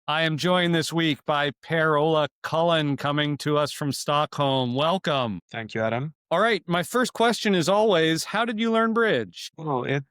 I am joined this week by Per-Ola Cullin coming to us from Stockholm. Welcome. Thank you, Adam. All right, my first question is always, how did you learn bridge? Well, it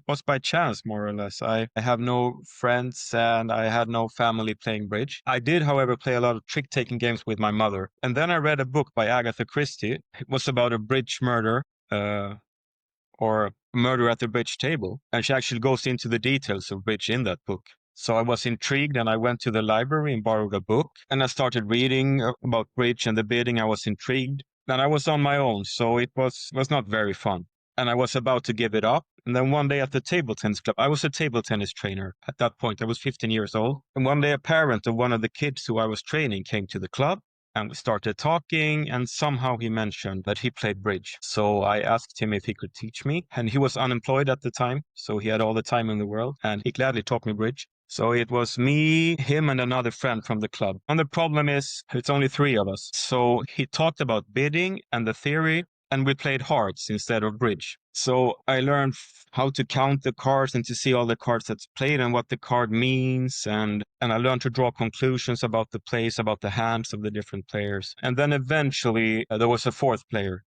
was by chance, more or less. I have no friends and I had no family playing bridge. I did, however, play a lot of trick-taking games with my mother. And then I read a book by Agatha Christie. It was about a bridge murder, or murder at the bridge table. And she actually goes into the details of bridge in that book. So I was intrigued and I went to the library and borrowed a book. And I started reading about bridge and the bidding. I was intrigued. And I was on my own, so it was not very fun. And I was about to give it up. And then one day at the table tennis club, I was a table tennis trainer at that point. I was 15 years old. And one day a parent of one of the kids who I was training came to the club. And we started talking, and somehow he mentioned that he played bridge. So I asked him if he could teach me. And he was unemployed at the time, so he had all the time in the world. And he gladly taught me bridge. So it was me, him, and another friend from the club. And the problem is, it's only three of us. So he talked about bidding and the theory, and we played hearts instead of bridge. So I learned how to count the cards and to see all the cards that's played and what the card means. And I learned to draw conclusions about the plays, about the hands of the different players. And then eventually there was a fourth player.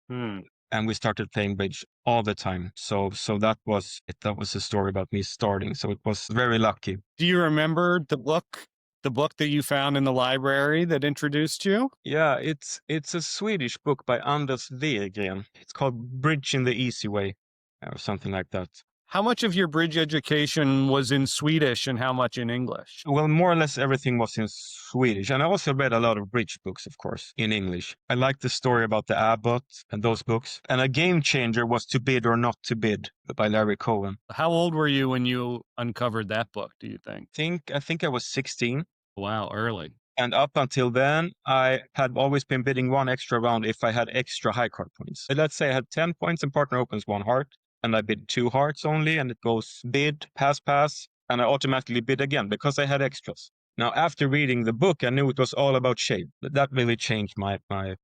And we started playing bridge all the time. So that was it. That was the story about me starting. So it was very lucky. Do you remember the book that you found in the library that introduced you? Yeah, it's a Swedish book by Anders Wegren. It's called Bridge in the Easy Way, or something like that. How much of your bridge education was in Swedish and how much in English? Well, more or less everything was in Swedish. And I also read a lot of bridge books, of course, in English. I liked the story about the abbot and those books. And a game changer was To Bid or Not to Bid by Larry Cohen. How old were you when you uncovered that book, do you think? I think I was 16. Wow, early. And up until then, I had always been bidding one extra round if I had extra high card points. Let's say I had 10 points and partner opens one heart, and I bid two hearts only, and it goes bid, pass, and I automatically bid again because I had extras. Now, after reading the book, I knew it was all about shape. That really changed my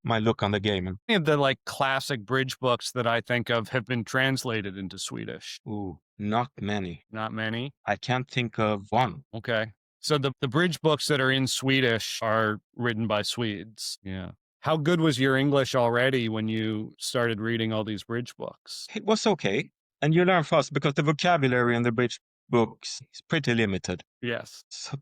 look on the game. Any of the classic bridge books that I think of have been translated into Swedish? Ooh, not many. Not many? I can't think of one. Okay. So the bridge books that are in Swedish are written by Swedes. Yeah. How good was your English already when you started reading all these bridge books? It was okay. And you learn fast because the vocabulary in the bridge books is pretty limited. Yes. So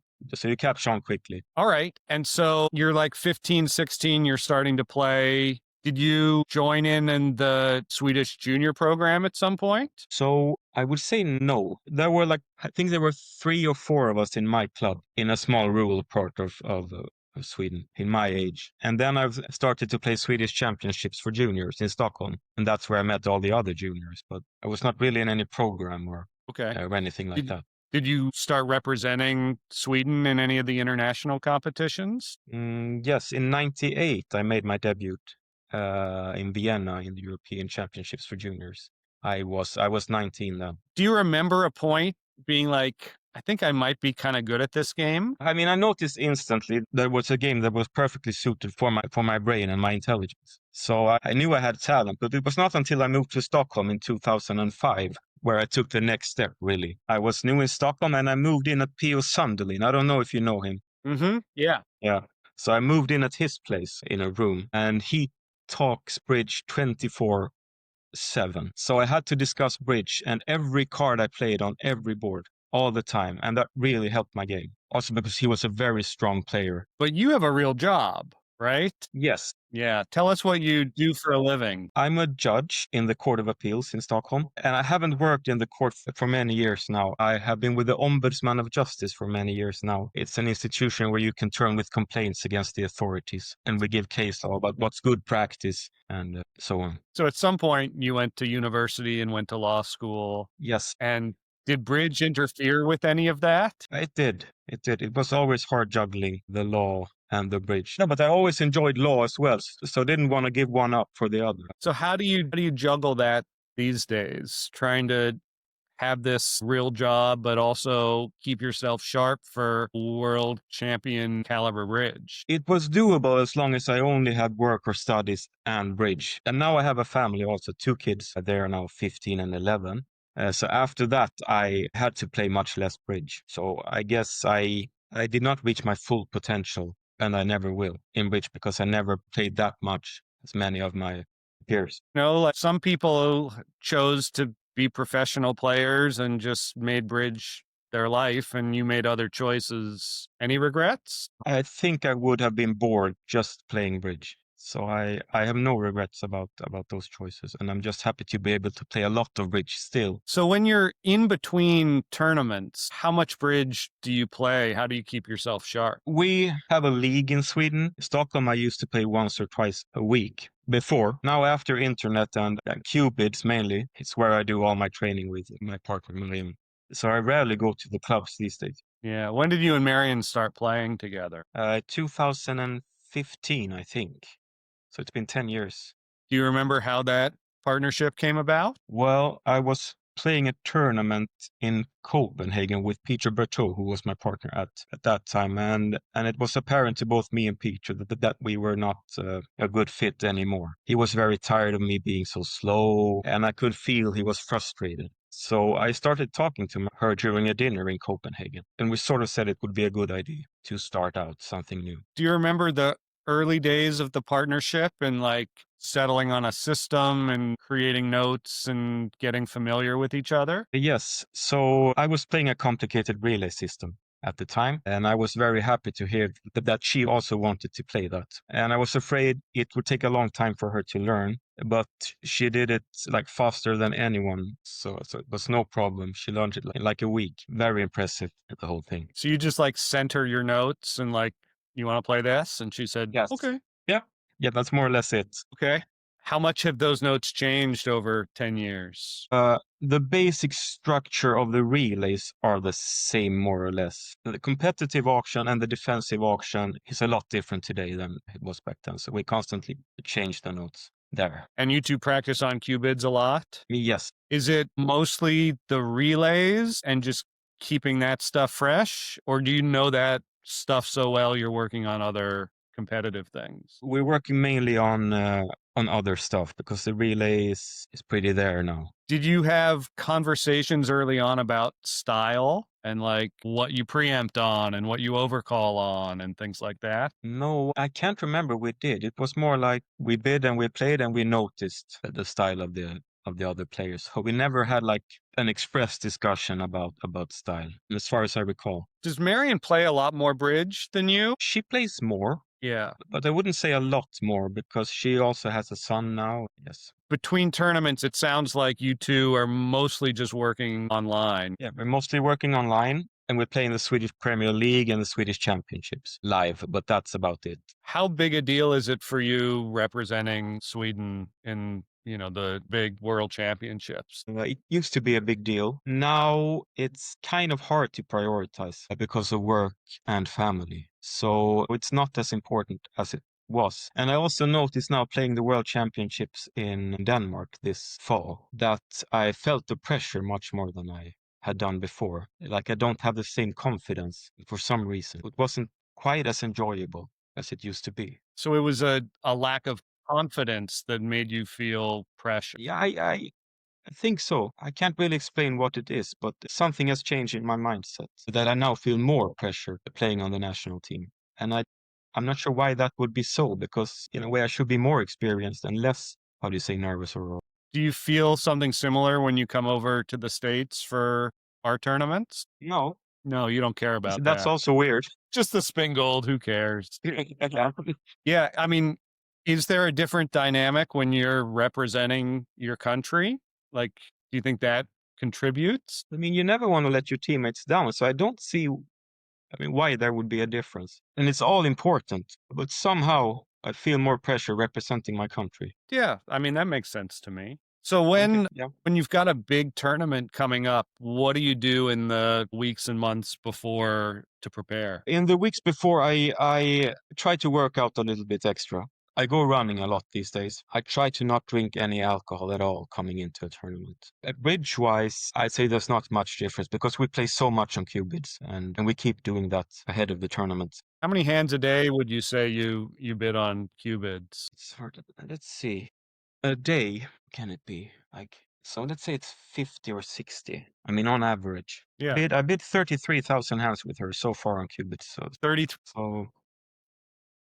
you catch on quickly. All right. And so you're like 15, 16, you're starting to play. Did you join in the Swedish junior program at some point? So I would say no. There were I think there were 3 or 4 of us in my club in a small rural part of Sweden in my age. And then I've started to play Swedish championships for juniors in Stockholm. And that's where I met all the other juniors. But I was not really in any program or anything like that. Did you start representing Sweden in any of the international competitions? Yes, in 98, I made my debut in Vienna in the European Championships for juniors. I was 19 then. Do you remember a point being like, I think I might be kind of good at this game? I mean, I noticed instantly there was a game that was perfectly suited for my brain and my intelligence. So I knew I had talent, but it was not until I moved to Stockholm in 2005 where I took the next step, really. I was new in Stockholm and I moved in at P.O. Sunderlin. I don't know if you know him. Mm-hmm. Yeah. Yeah. So I moved in at his place in a room and he talks bridge 24/7. So I had to discuss bridge and every card I played on every board all the time. And that really helped my game. Also because he was a very strong player. But you have a real job, right? Yes. Yeah. Tell us what you do for a living. I'm a judge in the Court of Appeals in Stockholm, and I haven't worked in the court for many years now. I have been with the Ombudsman of Justice for many years now. It's an institution where you can turn with complaints against the authorities, and we give case law about what's good practice and so on. So at some point you went to university and went to law school. Yes. And did bridge interfere with any of that? It did. It was always hard juggling the law and the bridge. No, but I always enjoyed law as well, so didn't want to give one up for the other. So how do you juggle that these days, trying to have this real job, but also keep yourself sharp for world champion caliber bridge? It was doable as long as I only had work or studies and bridge. And now I have a family also, 2 kids. They are now 15 and 11. So after that, I had to play much less bridge. So I guess I I did not reach my full potential, and I never will in bridge because I never played that much as many of my peers. Like some people chose to be professional players and just made bridge their life, and you made other choices. Any regrets? I think I would have been bored just playing bridge. So I have no regrets about those choices, and I'm just happy to be able to play a lot of bridge still. So when you're in between tournaments, how much bridge do you play? How do you keep yourself sharp? We have a league in Sweden. Stockholm, I used to play once or twice a week before. Now, after internet and Cupids mainly, it's where I do all my training with my partner, Marion. So I rarely go to the clubs these days. Yeah. When did you and Marion start playing together? 2015, I think. So it's been 10 years. Do you remember how that partnership came about? Well, I was playing a tournament in Copenhagen with Peter Berteau, who was my partner at that time. And it was apparent to both me and Peter that we were not a good fit anymore. He was very tired of me being so slow, and I could feel he was frustrated. So I started talking to her during a dinner in Copenhagen, and we sort of said it would be a good idea to start out something new. Do you remember the early days of the partnership and like settling on a system and creating notes and getting familiar with each other? Yes. So I was playing a complicated relay system at the time, and I was very happy to hear that she also wanted to play that. And I was afraid it would take a long time for her to learn, but she did it like faster than anyone. So it was no problem. She learned it like a week. Very impressive, the whole thing. So you just like sent her your notes and like, you want to play this? And she said, Yes. okay. Yeah. Yeah, that's more or less it. Okay. How much have those notes changed over 10 years? The basic structure of the relays are the same, more or less. The competitive auction and the defensive auction is a lot different today than it was back then. So we constantly change the notes there. And you two practice on qubits a lot? Yes. Is it mostly the relays and just keeping that stuff fresh? Or do you know that stuff so well you're working on other competitive things? We're working mainly on other stuff because the relay is pretty there now. Did you have conversations early on about style and like what you preempt on and what you overcall on and things like that? No, I can't remember we did. It was more like we bid and we played and we noticed the style of the other players. So we never had like an express discussion about style, as far as I recall. Does Marion play a lot more bridge than you? She plays more, Yeah. but I wouldn't say a lot more because she also has a son now. Yes. Between tournaments, it sounds like you two are mostly just working online. Yeah, we're mostly working online and we're playing the Swedish Premier League and the Swedish Championships live, but that's about it. How big a deal is it for you representing Sweden in, the big world championships? It used to be a big deal. Now it's kind of hard to prioritize because of work and family. So it's not as important as it was. And I also noticed now playing the World Championships in Denmark this fall that I felt the pressure much more than I had done before. Like I don't have the same confidence for some reason. It wasn't quite as enjoyable as it used to be. So it was a lack of confidence that made you feel pressure. Yeah, I think so. I can't really explain what it is, but something has changed in my mindset that I now feel more pressure playing on the national team. And I'm not sure why that would be so, because in a way I should be more experienced and less, how do you say, nervous or. Do you feel something similar when you come over to the States for our tournaments? No, No, you don't care about that's that. also weird. Just the spin gold, who cares? Yeah. Yeah, I mean, is there a different dynamic when you're representing your country? Like, do you think that contributes? I mean, you never want to let your teammates down, so I don't see, why there would be a difference. And it's all important, but somehow I feel more pressure representing my country. Yeah, I mean, that makes sense to me. So when Yeah. when you've got a big tournament coming up, what do you do in the weeks and months before to prepare? In the weeks before, I try to work out a little bit extra. I go running a lot these days. I try to not drink any alcohol at all coming into a tournament. Bridge-wise, I'd say there's not much difference because we play so much on qubits and we keep doing that ahead of the tournament. How many hands a day would you say you bid on qubits? It's hard. Let's see. A day, can it be? Like So let's say it's 50 or 60. I mean, on average. Yeah. I bid 33,000 hands with her so far on Qubit. 30. So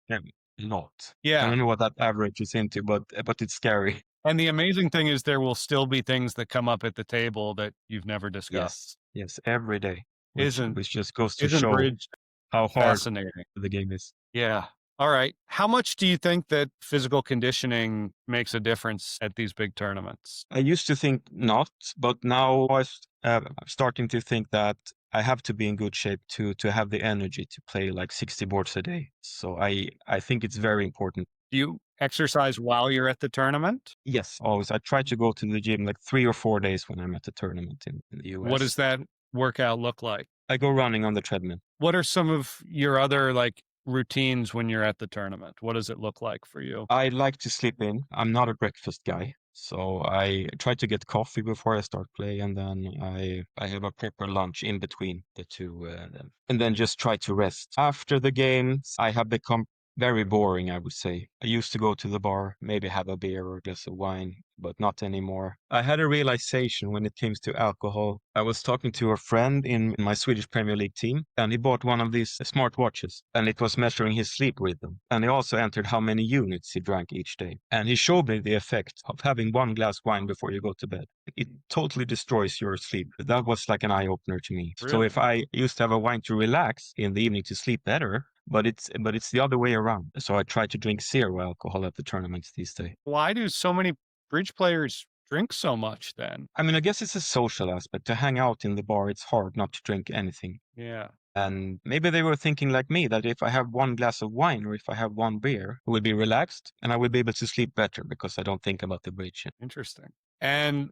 yeah, a lot. I Yeah. don't know what that average is into, but it's scary. And the amazing thing is there will still be things that come up at the table that you've never Yes, discussed. yes, every day, Isn't which just goes to isn't show bridge how hard fascinating? the game is. Yeah. All right. How much do you think that physical conditioning makes a difference at these big tournaments? I used to think not, but now I'm starting to think that I have to be in good shape to have the energy to play like 60 boards a day. So I think it's very important. Do you exercise while you're at the tournament? Yes, always. I try to go to the gym like 3 or 4 days when I'm at the tournament in the What US. does that workout look like? I go running on the treadmill. What are some of your other like routines when you're at the tournament? What does it look like for you? I like to sleep in. I'm not a breakfast guy. So I try to get coffee before I start play, and then I have a proper lunch in between the two, and then just try to rest. After the games, I have become very boring, I would say. I used to go to the bar, maybe have a beer or a glass of wine, but not anymore. I had a realization when it comes to alcohol. I was talking to a friend in my Swedish Premier League team, and he bought one of these smart watches, and it was measuring his sleep rhythm. And he also entered how many units he drank each day. And he showed me the effect of having one glass wine before you go to bed. It totally destroys your sleep. That was like an eye-opener to me. So Really? if I used to have a wine to relax in the evening to sleep better, but it's the other way around. So I try to drink zero alcohol at the tournaments these days. Why do so many bridge players drink so much then? I mean, I guess it's a social aspect. To hang out in the bar, it's hard not to drink anything. Yeah. And maybe they were thinking like me, that if I have one glass of wine or if I have one beer, I will be relaxed and I will be able to sleep better because I don't think about the bridge. Interesting. And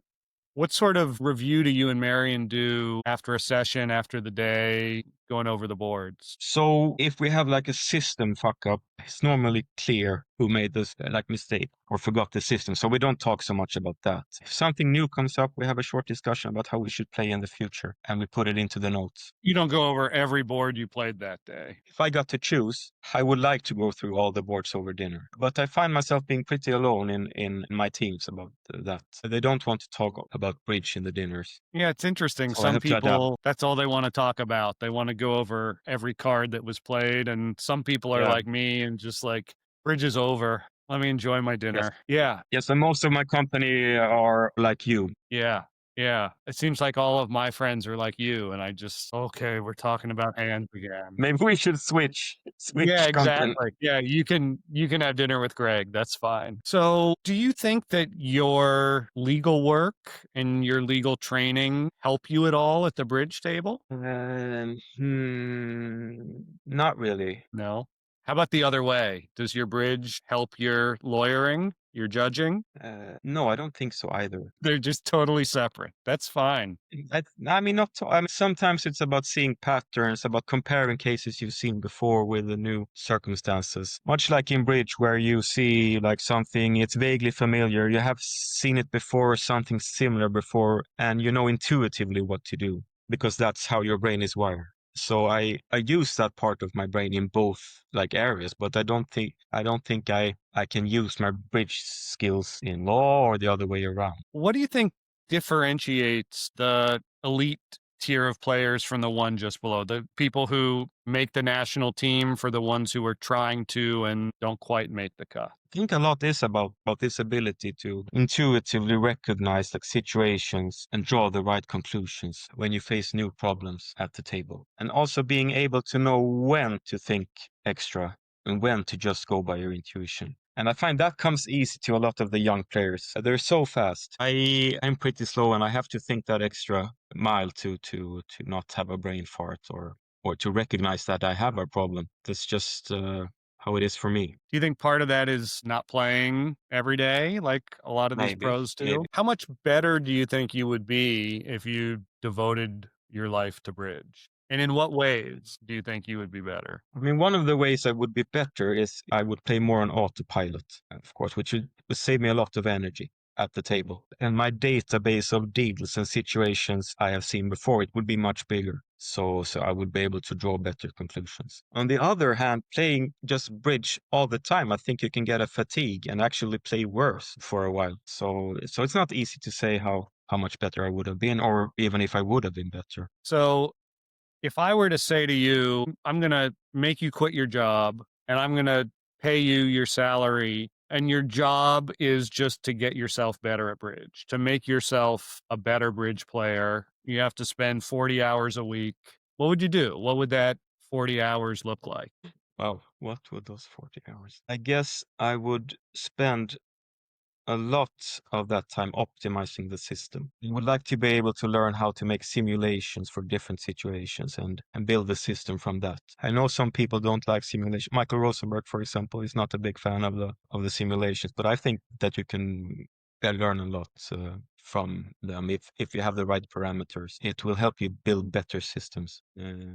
what sort of review do you and Marion do after a session, after the day, going over the boards? So if we have like a system fuck up, it's normally clear who made this like mistake or forgot the system. So we don't talk so much about that. If something new comes up, we have a short discussion about how we should play in the future and we put it into the notes. You don't go over every board you played that day. If I got to choose, I would like to go through all the boards over dinner. But I find myself being pretty alone in my teams about that. They don't want to talk about bridge in the dinners. Yeah, it's interesting. So I Some have to adapt. people, that's all they want to talk about. They want to go over every card that was played. And some people are Yeah. like me and just like, bridge is over. Let me enjoy my Yes. dinner. Yeah. Yes, and most of my company are like you. Yeah. Yeah. It seems like all of my friends are like you. And I just, okay, we're talking about hands again. Maybe we should switch Yeah, company. exactly. Yeah, you can have dinner with Greg. That's fine. So, do you think that your legal work and your legal training help you at all at the bridge table? Not really. No. How about the other way? Does your bridge help your lawyering, your judging? No, I don't think so either. They're just totally separate. That's fine. I mean, not. I mean, sometimes it's about seeing patterns, about comparing cases you've seen before with the new circumstances. Much like in bridge, where you see like something, it's vaguely familiar. You have seen it before, something similar before, and you know intuitively what to do because that's how your brain is wired. So I use that part of my brain in both like areas, but I don't think I can use my bridge skills in law or the other way around. What do you think differentiates the elite tier of players from the one just below? The people who make the national team for the ones who are trying to and don't quite make the cut. I think a lot is about this ability to intuitively recognize like situations and draw the right conclusions when you face new problems at the table. And also being able to know when to think extra and when to just go by your intuition. And I find that comes easy to a lot of the young players. They're so fast. I'm pretty slow and I have to think that extra mile to not have a brain fart or to recognize that I have a problem. That's just how it is for me. Do you think part of that is not playing every day like a lot of these Maybe, pros do? maybe. How much better do you think you would be if you devoted your life to bridge? And in what ways do you think you would be better? I mean, one of the ways I would be better is I would play more on autopilot, of course, which would save me a lot of energy at the table. And my database of deals and situations I have seen before, it would be much bigger. So I would be able to draw better conclusions. On the other hand, playing just bridge all the time, I think you can get a fatigue and actually play worse for a while. So it's not easy to say how much better I would have been, or even if I would have been better. So if I were to say to you, I'm going to make you quit your job and I'm going to pay you your salary, and your job is just to get yourself better at bridge, to make yourself a better bridge player, you have to spend 40 hours a week. What would you do? What would that 40 hours look like? Wow, what would those 40 hours? I guess I would spend a lot of that time optimizing the system. I would like to be able to learn how to make simulations for different situations and build the system from that. I know some people don't like simulation. Michael Rosenberg, for example, is not a big fan of the simulations, but I think that you can learn a lot from them if you have the right parameters. It will help you build better systems.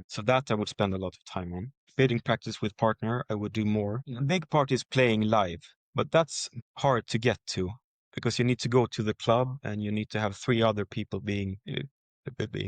So that I would spend a lot of time on. Bidding practice with partner, I would do more. A big part is playing live, but that's hard to get to because you need to go to the club and you need to have 3 other people being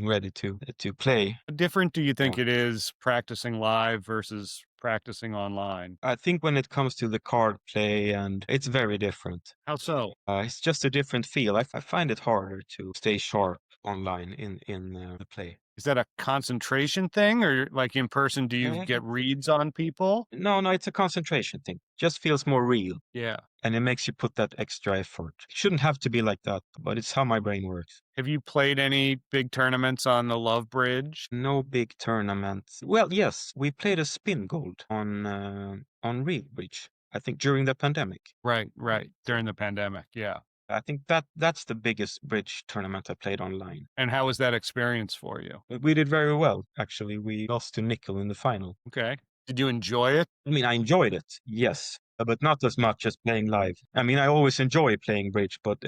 ready to play. How different do you Yeah. think it is practicing live versus practicing online? I think when it comes to the card play, and it's very different. How so? It's just a different feel. I find it harder to stay sharp online in the play. Is that a concentration thing, or like in person, do you get reads on people? No, it's a concentration thing. Just feels more real. Yeah. And it makes you put that extra effort. It shouldn't have to be like that, but it's how my brain works. Have you played any big tournaments on the Love Bridge? No big tournaments. Well, yes, we played a spin gold on Real Bridge, I think during the pandemic. Right, right. During the pandemic. Yeah. I think that's the biggest bridge tournament I played online. And how was that experience for you? But we did very well, actually. We lost to Nickel in the final. Okay. Did you enjoy it? I mean, I enjoyed it, yes, but not as much as playing live. I mean, I always enjoy playing bridge, but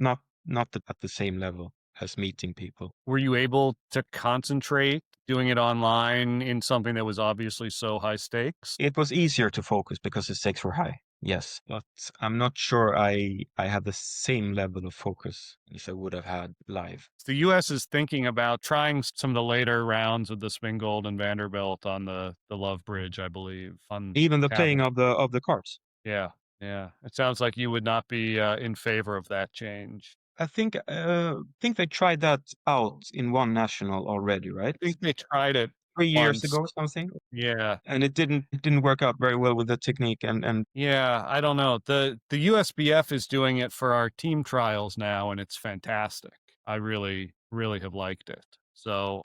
not at the same level as meeting people. Were you able to concentrate doing it online in something that was obviously so high stakes? It was easier to focus because the stakes were high. Yes, but I'm not sure I had the same level of focus as I would have had live. The US is thinking about trying some of the later rounds of the Spin Gold and Vanderbilt on the Love Bridge, I believe. On Even the playing tablet. of the cards. Yeah, yeah. It sounds like you would not be in favor of that change. I think they tried that out in one national already, right? I think they tried it 3 years once. ago or something, Yeah. and it didn't work out very well with the technique and Yeah, I don't know. The USBF is doing it for our team trials now, and it's fantastic. I really, really have liked it. So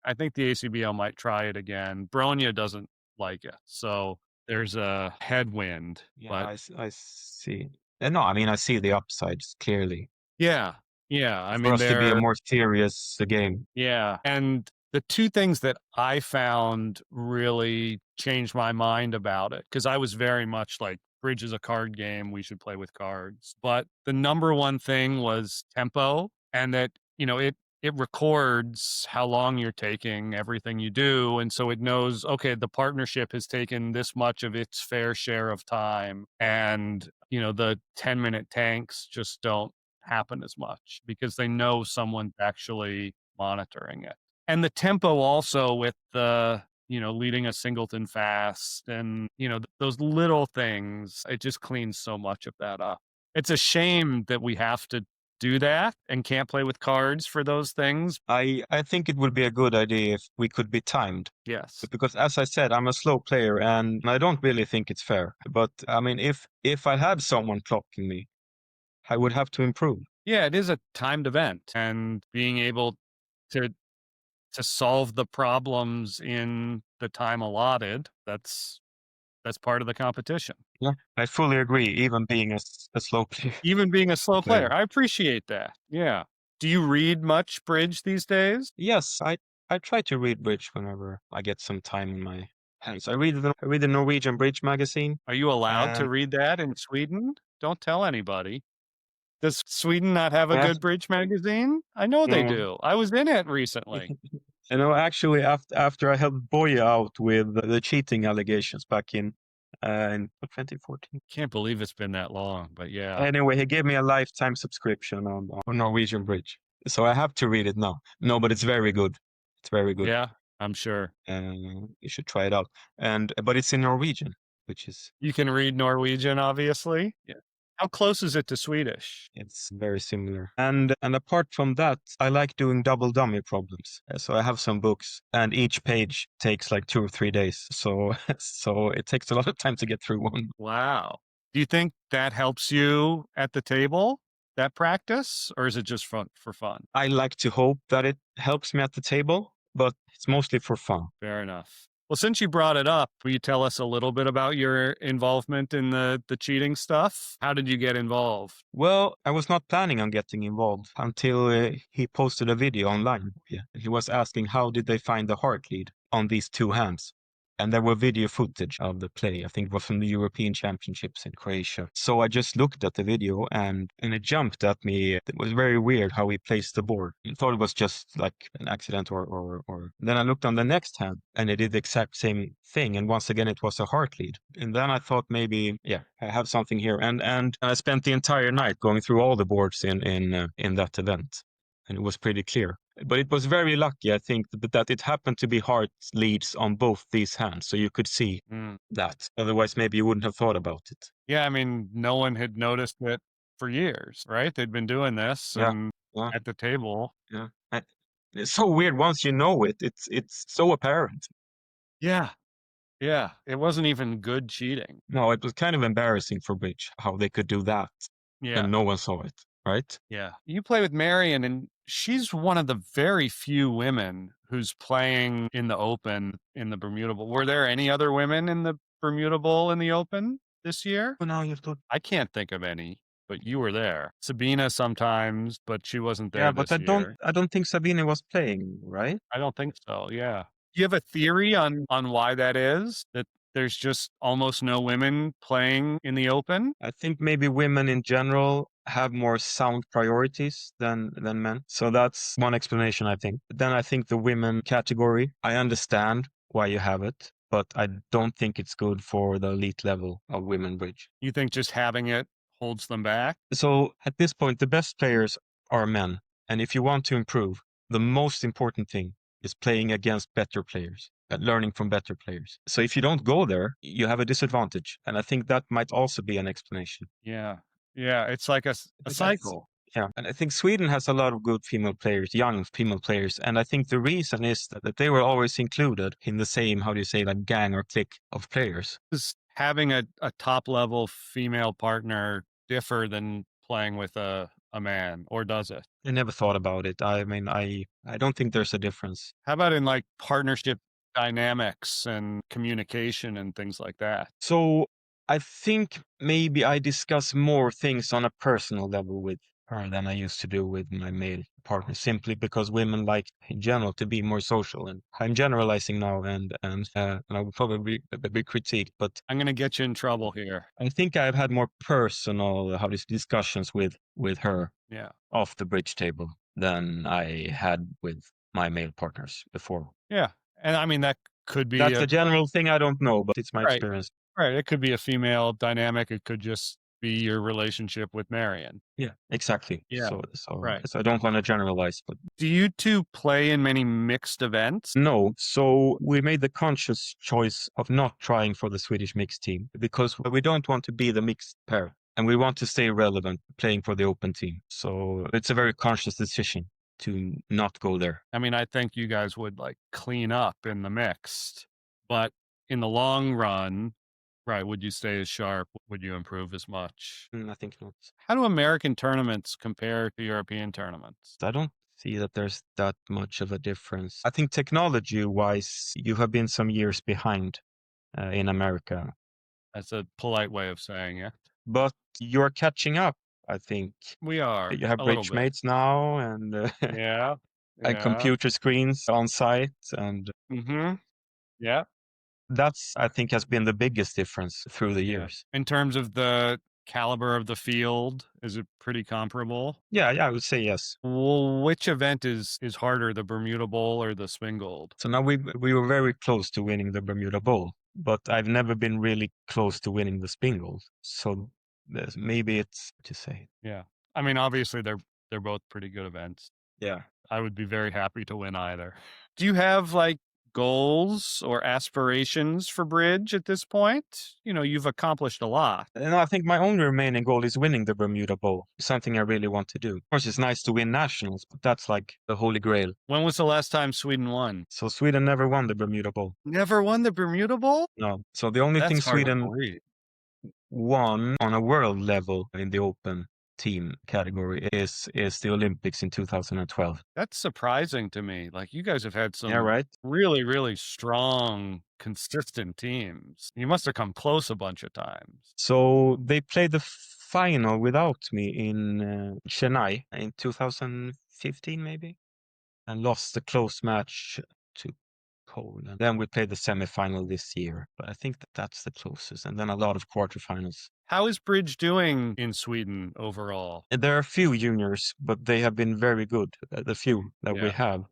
I think the ACBL might try it again. Bronya doesn't like it, so there's a headwind. yeah, But I see. And no, I mean I see the upsides clearly. yeah, yeah. I For mean, us to be a they're more serious game. yeah. And the two things that I found really changed my mind about it, because I was very much like, bridge is a card game. We should play with cards. But the number one thing was tempo, and that, it records how long you're taking, everything you do. And so it knows, okay, the partnership has taken this much of its fair share of time. And, the 10-minute tanks just don't happen as much because they know someone's actually monitoring it. And the tempo also with the, leading a singleton fast and, those little things, it just cleans so much of that up. It's a shame that we have to do that and can't play with cards for those things. I think it would be a good idea if we could be timed. Yes. Because as I said, I'm a slow player and I don't really think it's fair. But I mean, if I had someone clocking me, I would have to improve. Yeah, it is a timed event, and being able to solve the problems in the time allotted, that's part of the competition. Yeah, I fully agree. Even being a slow player. Even being a slow player. player. I appreciate that. Yeah. Do you read much bridge these days? Yes, I try to read bridge whenever I get some time in my hands. I read the Norwegian Bridge magazine. Are you allowed to And read that in Sweden? Don't tell anybody. Does Sweden not have a I good bridge magazine? I know they no. do. I was in it recently. Actually, after I helped Boye out with the cheating allegations back in 2014. Can't believe it's been that long, but yeah. Anyway, he gave me a lifetime subscription on Norwegian Bridge, so I have to read it now. No, but it's very good. It's very good. Yeah, I'm sure. You should try it out. But it's in Norwegian, which is You can read Norwegian, obviously. Yeah. How close is it to Swedish? It's very similar. And apart from that, I like doing double dummy problems. So I have some books, and each page takes like 2 or 3 days. So so it takes a lot of time to get through one. Wow. Do you think that helps you at the table, that practice, or is it just fun for fun? I like to hope that it helps me at the table, but it's mostly for fun. Fair enough. Well, since you brought it up, will you tell us a little bit about your involvement in the cheating stuff? How did you get involved? Well, I was not planning on getting involved until he posted a video online. Yeah. He was asking how did they find the heart lead on these two hands. And there were video footage of the play. I think it was from the European Championships in Croatia. So I just looked at the video and it jumped at me. It was very weird how he placed the board. I thought it was just like an accident or. Then I looked on the next hand and it did the exact same thing. And once again, it was a heart lead. And then I thought maybe, yeah, I have something here. And I spent the entire night going through all the boards in that event. And it was pretty clear. But it was very lucky, I think, that it happened to be heart leads on both these hands. So you could see Mm. that. Otherwise, maybe you wouldn't have thought about it. Yeah, I mean, no one had noticed it for years, right? They'd been doing this Yeah. and Yeah. at the table. Yeah. It's so weird. Once you know it, it's so apparent. Yeah. Yeah. It wasn't even good cheating. No, it was kind of embarrassing for Bridge how they could do that Yeah. and no one saw it, right? Yeah. You play with Marion, and she's one of the very few women who's playing in the Open in the Bermuda Bowl. Were there any other women in the Bermuda Bowl in the Open this year? Well, now you have to. I can't think of any, but you were there. Sabina sometimes, but she wasn't Yeah, there but I this don't. year. I don't think Sabine was playing, right? I don't think so. Yeah. Do you have a theory on why that is? That there's just almost no women playing in the Open? I think maybe women in general have more sound priorities than men. So that's one explanation, I think. Then I think the women category, I understand why you have it, but I don't think it's good for the elite level of women bridge. You think just having it holds them back? So at this point, the best players are men. And if you want to improve, the most important thing is playing against better players, learning from better players. So if you don't go there, you have a disadvantage. And I think that might also be an explanation. Yeah. Yeah. It's like a But that's cycle. yeah, and I think Sweden has a lot of good female players, young female players, and I think the reason is that they were always included in the same, how do you say, like gang or clique of players. Does having a top level female partner differ than playing with a man, or does it? I never thought about it. I mean, I don't think there's a difference. How about in like partnership dynamics and communication and things like that? So I think maybe I discuss more things on a personal level with her than I used to do with my male partner, simply because women like in general to be more social. And I'm generalizing now, and I will probably be a bit critiqued, but I'm going to get you in trouble here. I think I've had more personal how these discussions with her Yeah. off the bridge table than I had with my male partners before. Yeah. And I mean, that could be That's a general thing. I don't know, but it's my right. experience. Right. It could be a female dynamic. It could just be your relationship with Marion. Yeah, exactly. Yeah. So Right. I don't want to generalize, but Do you two play in many mixed events? no. So we made the conscious choice of not trying for the Swedish mixed team because we don't want to be the mixed pair. And we want to stay relevant playing for the open team. So it's a very conscious decision to not go there. I mean, I think you guys would like clean up in the mixed, but in the long run, right, would you stay as sharp? Would you improve as much? I think not. How do American tournaments compare to European tournaments? I don't see that there's that much of a difference. I think technology wise, you have been some years behind in America, That's a polite way of saying it. but you're catching up. I think We are you have a little bridge bit. mates now and Yeah. and Yeah. computer screens on site, and Mm-hmm. Yeah. that's I think has been the biggest difference through the Yeah. years. In terms of the caliber of the field, is it pretty comparable? Yeah, I would say yes. Well, which event is harder, the Bermuda Bowl or the Spingold? So now we were very close to winning the Bermuda Bowl, but I've never been really close to winning the Spingold. So maybe it's to say. Yeah. I mean, obviously they're both pretty good events. Yeah. I would be very happy to win either. Do you have like goals or aspirations for bridge at this point? You've accomplished a lot. And I think my only remaining goal is winning the Bermuda Bowl. Something I really want to do. Of course, it's nice to win nationals, but that's like the holy grail. When was the last time Sweden won? So Sweden never won the Bermuda Bowl. Never won the Bermuda Bowl? No. So the only That's thing hard to Sweden believe. won on a world level in the open team category is the Olympics in 2012. That's surprising to me. Like, you guys have had Yeah, some right. really, really strong, consistent teams. You must have come close a bunch of times. So they played the final without me in Chennai in 2015, maybe, and lost the close match to Poland. Then we played the semifinal this year, but I think that's the closest. And then a lot of quarterfinals. How is bridge doing in Sweden overall? And there are a few juniors, but they have been very good. The few that we Yeah. have.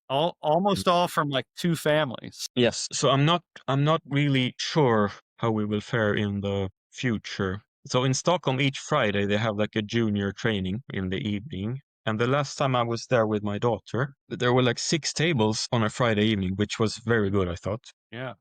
Almost all from like two families. Yes. So I'm not really sure how we will fare in the future. So in Stockholm, each Friday they have like a junior training in the evening. And the last time I was there with my daughter, there were like 6 tables on a Friday evening, which was very good, I thought. Yeah,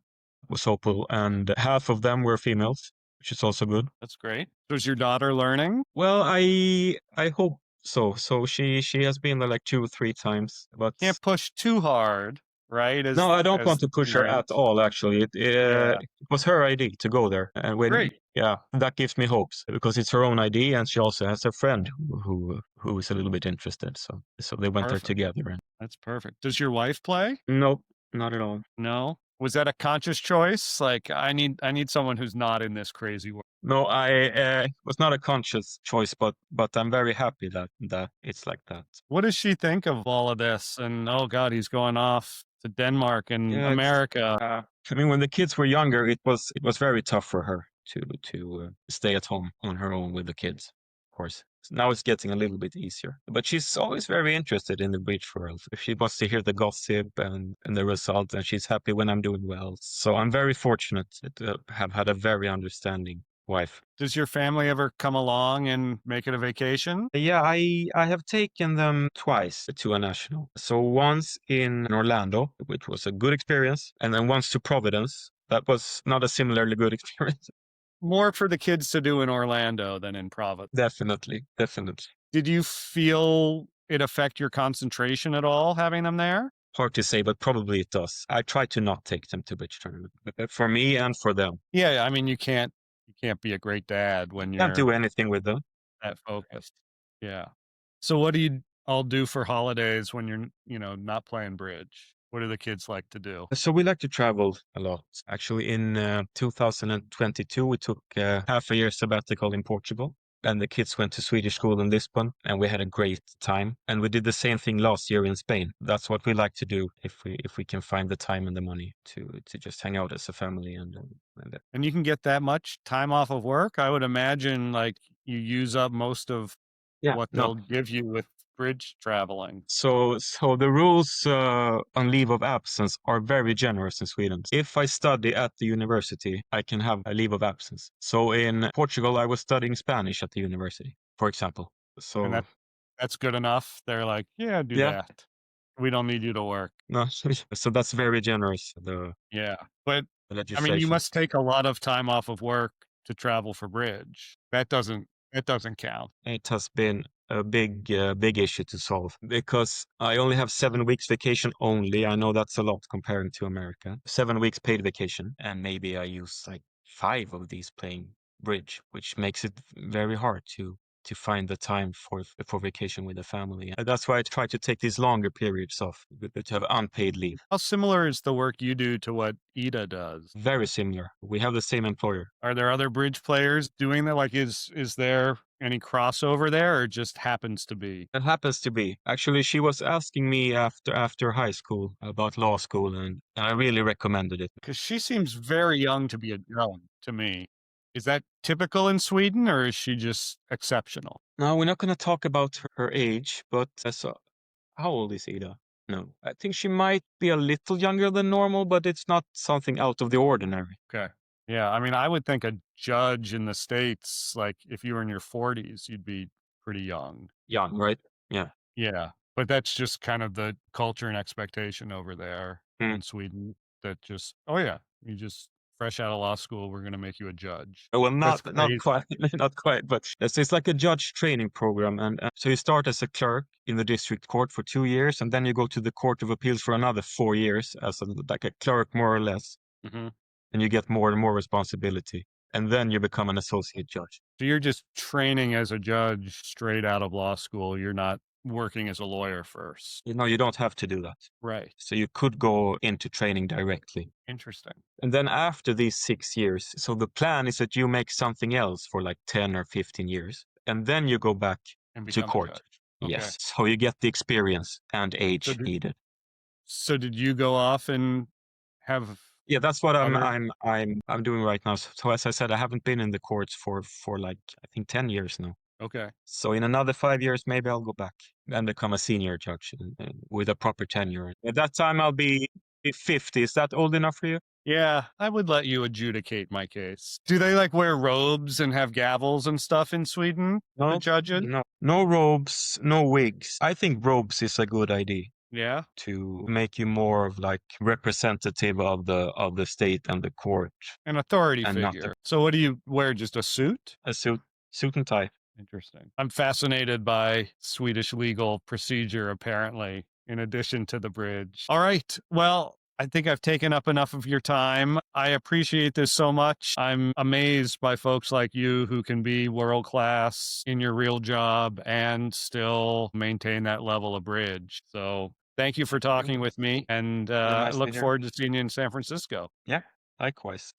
It was hopeful. And half of them were females, which is also good. that's great. So is your daughter learning? Well, I hope so. So she has been there like 2 or 3 times, but Can't push too hard, right? no, I don't As want the to push her at parent. all, actually. Yeah, It was her idea to go there. And great. yeah, that gives me hopes because it's her own idea and she also has a friend who is a little bit interested. So they went there Perfect. together. And That's perfect. Does your wife play? nope, not at all. No. Was that a conscious choice? Like, I need someone who's not in this crazy world. No, it was not a conscious choice, but I'm very happy that it's like that. What does she think of all of this? And oh God, he's going off to Denmark and Yeah, it's America. I mean, when the kids were younger, it was very tough for her to stay at home on her own with the kids, of course. Now it's getting a little bit easier, but she's always very interested in the bridge world. She wants to hear the gossip and the results, and she's happy when I'm doing well. So I'm very fortunate to have had a very understanding wife. Does your family ever come along and make it a vacation? Yeah, I have taken them twice to a national. So once in Orlando, which was a good experience, and then once to Providence. That was not a similarly good experience. More for the kids to do in Orlando than in Providence. Definitely, definitely. Did you feel it affect your concentration at all having them there? Hard to say, but probably it does. I try to not take them to bridge tournament for me and for them. Yeah, I mean you can't be a great dad when Can't you're do anything with them. that focused. Yeah. So what do you all do for holidays when you're, not playing bridge? What do the kids like to do? So we like to travel a lot. Actually, in 2022, we took half a year sabbatical in Portugal. And the kids went to Swedish school in Lisbon, and we had a great time. And we did the same thing last year in Spain. That's what we like to do if we can find the time and the money to just hang out as a family and And you can get that much time off of work? I would imagine like you use up most of yeah, what no. they'll give you with bridge traveling. So the rules on leave of absence are very generous in Sweden. If I study at the university, I can have a leave of absence. So in Portugal, I was studying Spanish at the university, for example. And So that's good enough. They're like, "Yeah, do yeah, that. We don't need you to work." no, so that's very generous, Yeah. But the I mean, you legislation. must take a lot of time off of work to travel for bridge. That doesn't count. It has been a big issue to solve because I only have 7 weeks vacation only. I know that's a lot comparing to America. 7 weeks paid vacation, and maybe I use like 5 of these playing bridge, which makes it very hard to find the time for vacation with the family. And that's why I try to take these longer periods off to have unpaid leave. How similar is the work you do to what Ida does? Very similar. We have the same employer. Are there other bridge players doing that? Like, is there any crossover there, or it just happens to be? It happens to be. Actually, she was asking me after high school about law school, and I really recommended it. Because she seems very young to be a girl to me. Is that typical in Sweden, or is she just exceptional? Now, we're not going to talk about her age, but so how old is Ida? No, I think she might be a little younger than normal, but it's not something out of the ordinary. Okay. Yeah, I mean, I would think a judge in the States, like if you were in your 40s, you'd be pretty young. Young, right? Yeah. Yeah. But that's just kind of the culture and expectation over there Mm. in Sweden that just, oh yeah, you just fresh out of law school, we're going to make you a judge. Well, That's not crazy. quite, not quite, but it's like a judge training program, and so you start as a clerk in the district court for 2 years, and then you go to the Court of Appeals for another 4 years as like a clerk, more or less, Hmm. and you get more and more responsibility, and then you become an associate judge. So you're just training as a judge straight out of law school. You're not working as a lawyer first. You know, you don't have to do that. Right. So you could go into training directly. Interesting. And then after these 6 years, so the plan is that you make something else for like 10 or 15 years, and then you go back And to become a court. judge. Okay. Yes. So you get the experience and So age did, needed. so did you go off and have Yeah, that's what other? I'm doing right now. So as I said, I haven't been in the courts for like I think 10 years now. Okay. So in another 5 years, maybe I'll go back and become a senior judge with a proper tenure. At that time, I'll be 50. Is that old enough for you? Yeah, I would let you adjudicate my case. Do they like wear robes and have gavels and stuff in Sweden? The No, judges? no robes, no wigs. I think robes is a good idea Yeah. to make you more of like representative of the state and the court, An authority and not figure. So what do you wear? Just a suit? a suit and tie. Interesting. I'm fascinated by Swedish legal procedure, apparently, in addition to the bridge. All right. Well, I think I've taken up enough of your time. I appreciate this so much. I'm amazed by folks like you who can be world class in your real job and still maintain that level of bridge. So thank you for talking with me, and Really I nice to look hear. forward to seeing you in San Francisco. Yeah, likewise.